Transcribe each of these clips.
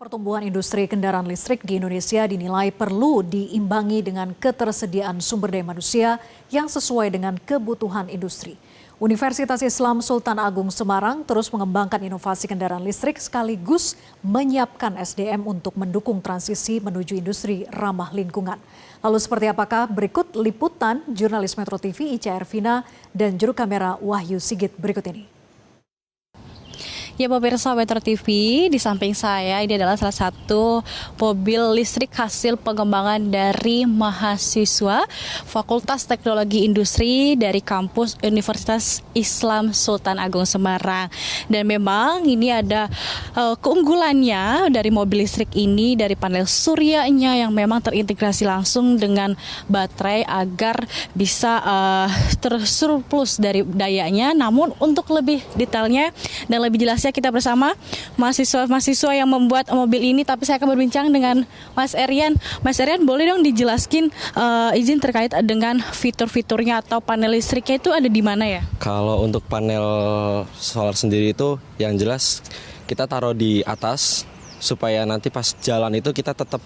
Pertumbuhan industri kendaraan listrik di Indonesia dinilai perlu diimbangi dengan ketersediaan sumber daya manusia yang sesuai dengan kebutuhan industri. Universitas Islam Sultan Agung Semarang terus mengembangkan inovasi kendaraan listrik sekaligus menyiapkan SDM untuk mendukung transisi menuju industri ramah lingkungan. Lalu seperti apakah berikut liputan jurnalis Metro TV Ica Ervina dan juru kamera Wahyu Sigit berikut ini. Ya pemirsa Metro TV, di samping saya ini adalah salah satu mobil listrik hasil pengembangan dari mahasiswa Fakultas Teknologi Industri dari kampus Universitas Islam Sultan Agung Semarang. Dan memang ini ada keunggulannya dari mobil listrik ini dari panel suryanya yang memang terintegrasi langsung dengan baterai agar bisa tersurplus dari dayanya. Namun untuk lebih detailnya dan lebih jelas kita bersama mahasiswa yang membuat mobil ini, tapi saya akan berbincang dengan Mas Erian. Mas Erian, boleh dong dijelaskin izin terkait dengan fitur-fiturnya atau panel listriknya itu ada di mana ya? Kalau untuk panel solar sendiri itu yang jelas kita taruh di atas supaya nanti pas jalan itu kita tetap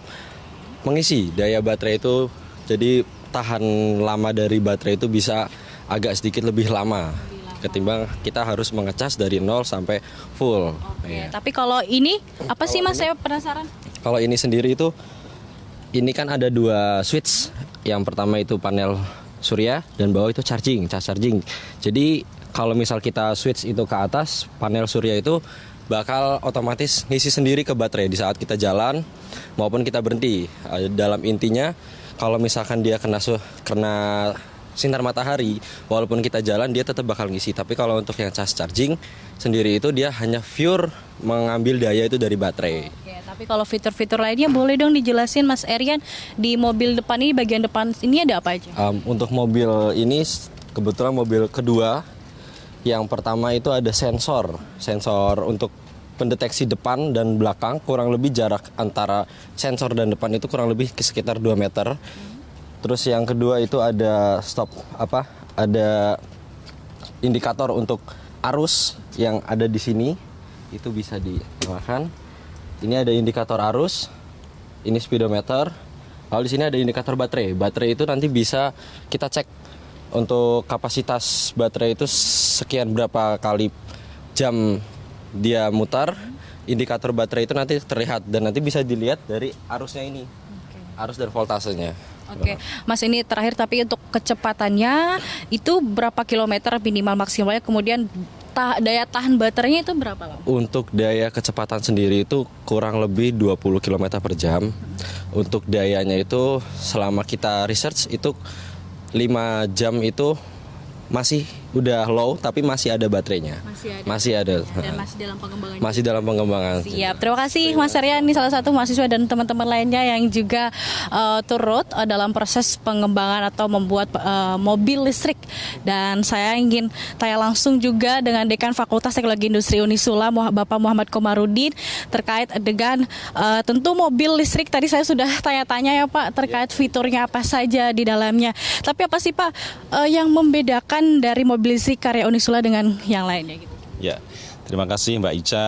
mengisi daya baterai itu, jadi tahan lama dari baterai itu bisa agak sedikit lebih lama ketimbang kita harus mengecas dari 0 sampai full. Oke, ya. Tapi kalau ini apa sih Mas, saya penasaran? Kalau ini sendiri itu, ini kan ada dua switch. Yang pertama itu panel surya dan bawah itu cas charging. Jadi kalau misal kita switch itu ke atas, panel surya itu bakal otomatis ngisi sendiri ke baterai di saat kita jalan maupun kita berhenti. Dalam intinya kalau misalkan dia kena sinar matahari, walaupun kita jalan dia tetap bakal ngisi. Tapi kalau untuk yang cas charging sendiri itu dia hanya pure mengambil daya itu dari baterai. Oke, tapi kalau fitur-fitur lainnya boleh dong dijelasin Mas Erian, di mobil depan ini, bagian depan ini ada apa aja? Untuk mobil ini kebetulan mobil kedua, yang pertama itu ada sensor untuk pendeteksi depan dan belakang. Kurang lebih jarak antara sensor dan depan itu kurang lebih sekitar 2 meter. Terus yang kedua itu ada ada indikator untuk arus yang ada di sini, itu bisa dinyalakan. Ini ada indikator arus, ini speedometer. Lalu di sini ada indikator baterai. Baterai itu nanti bisa kita cek untuk kapasitas baterai itu sekian berapa kali jam dia mutar. Indikator baterai itu nanti terlihat dan nanti bisa dilihat dari arusnya ini, arus dan voltasenya. Oke, Mas, ini terakhir, tapi untuk kecepatannya itu berapa kilometer minimal maksimalnya, kemudian daya tahan baterainya itu berapa lama? Untuk daya kecepatan sendiri itu kurang lebih 20 km per jam. Untuk dayanya itu selama kita research itu 5 jam itu masih udah low, tapi masih ada baterainya. Masih ada. Dan masih dalam pengembangan. Masih dalam pengembangan. Siap. Terima kasih Mas Aryan, ini salah satu mahasiswa dan teman-teman lainnya yang juga turut dalam proses pengembangan atau membuat mobil listrik. Dan saya ingin tanya langsung juga dengan Dekan Fakultas Teknologi Industri Unisula, Bapak Muhammad Komarudin, terkait dengan tentu mobil listrik. Tadi saya sudah tanya-tanya ya Pak, terkait fiturnya apa saja di dalamnya. Tapi apa sih Pak yang membedakan dari mobil listrik karya Unisula dengan yang lainnya gitu? Ya, terima kasih Mbak Ica.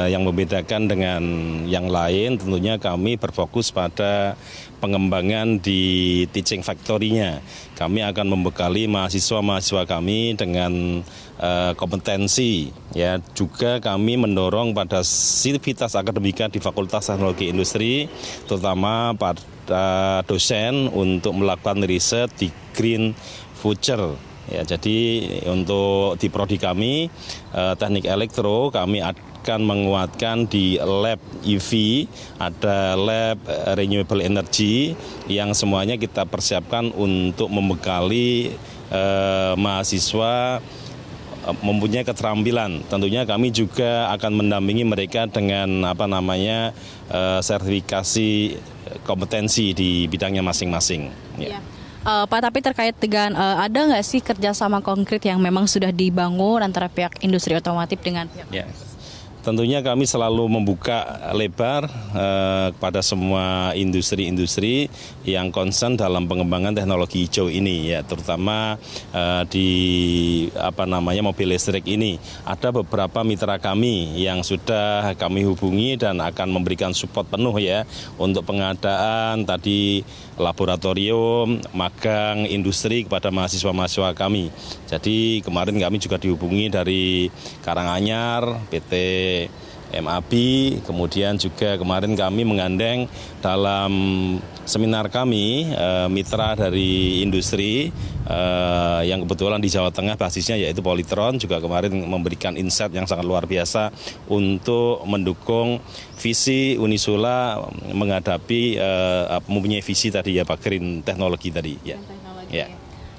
Yang membedakan dengan yang lain tentunya kami berfokus pada pengembangan di teaching factory-nya. Kami akan membekali mahasiswa-mahasiswa kami dengan kompetensi. Ya, juga kami mendorong pada sivitas akademika di Fakultas Teknologi Industri, terutama pada dosen untuk melakukan riset di green future. Ya, jadi untuk di prodi kami teknik elektro, kami akan menguatkan di lab EV, ada lab renewable energy yang semuanya kita persiapkan untuk membekali mahasiswa mempunyai keterampilan. Tentunya kami juga akan mendampingi mereka dengan sertifikasi kompetensi di bidangnya masing-masing. Ya. Pak, tapi terkait dengan ada nggak sih kerjasama konkret yang memang sudah dibangun antara pihak industri otomotif dengan pihak? Ya. tentunya kami selalu membuka lebar kepada semua industri-industri yang concern dalam pengembangan teknologi hijau ini, ya, terutama di mobil listrik ini. Ada beberapa mitra kami yang sudah kami hubungi dan akan memberikan support penuh ya untuk pengadaan tadi laboratorium, magang, industri kepada mahasiswa-mahasiswa kami. Jadi kemarin kami juga dihubungi dari Karanganyar, PT MAB, kemudian juga kemarin kami menggandeng dalam seminar kami mitra dari industri yang kebetulan di Jawa Tengah basisnya yaitu Polytron, juga kemarin memberikan insight yang sangat luar biasa untuk mendukung visi Unisula menghadapi mempunyai visi tadi ya Pak, green teknologi tadi ya. Ya.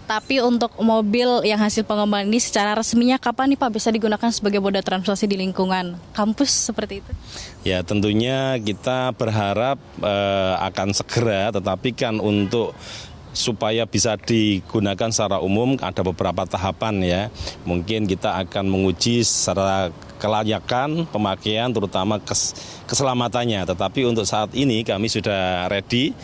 Tapi untuk mobil yang hasil pengembangan ini secara resminya kapan nih Pak bisa digunakan sebagai moda transportasi di lingkungan kampus seperti itu? Ya tentunya kita berharap akan segera, tetapi kan untuk supaya bisa digunakan secara umum ada beberapa tahapan ya. Mungkin kita akan menguji secara kelayakan pemakaian terutama keselamatannya. Tetapi untuk saat ini kami sudah ready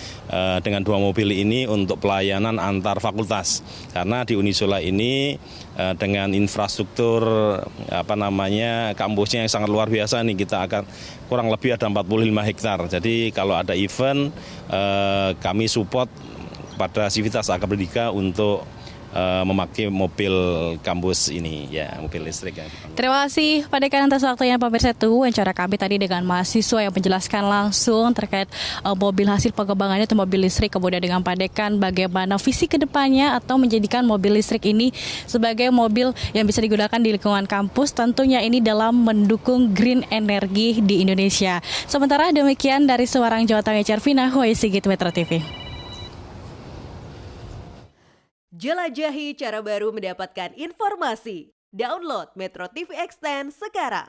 dengan 2 mobil ini untuk pelayanan antar fakultas. Karena di Unisula ini dengan infrastruktur kampusnya yang sangat luar biasa nih, kita akan kurang lebih ada 45 hektar. Jadi kalau ada event kami support kepada Sivitas Akademika untuk memakai mobil kampus ini, ya, mobil listrik. Terima kasih Pak Dekan atas waktunya Pak Pemirsa. Itu wawancara kami tadi dengan mahasiswa yang menjelaskan langsung terkait mobil hasil pengembangannya itu mobil listrik, kemudian dengan Pak Dekan bagaimana visi kedepannya atau menjadikan mobil listrik ini sebagai mobil yang bisa digunakan di lingkungan kampus, tentunya ini dalam mendukung green energi di Indonesia. Sementara demikian dari Semarang, Jawa Tengah, Cervina, Hoy Sigit, Metro TV. Jelajahi cara baru mendapatkan informasi. Download Metro TV Extend sekarang.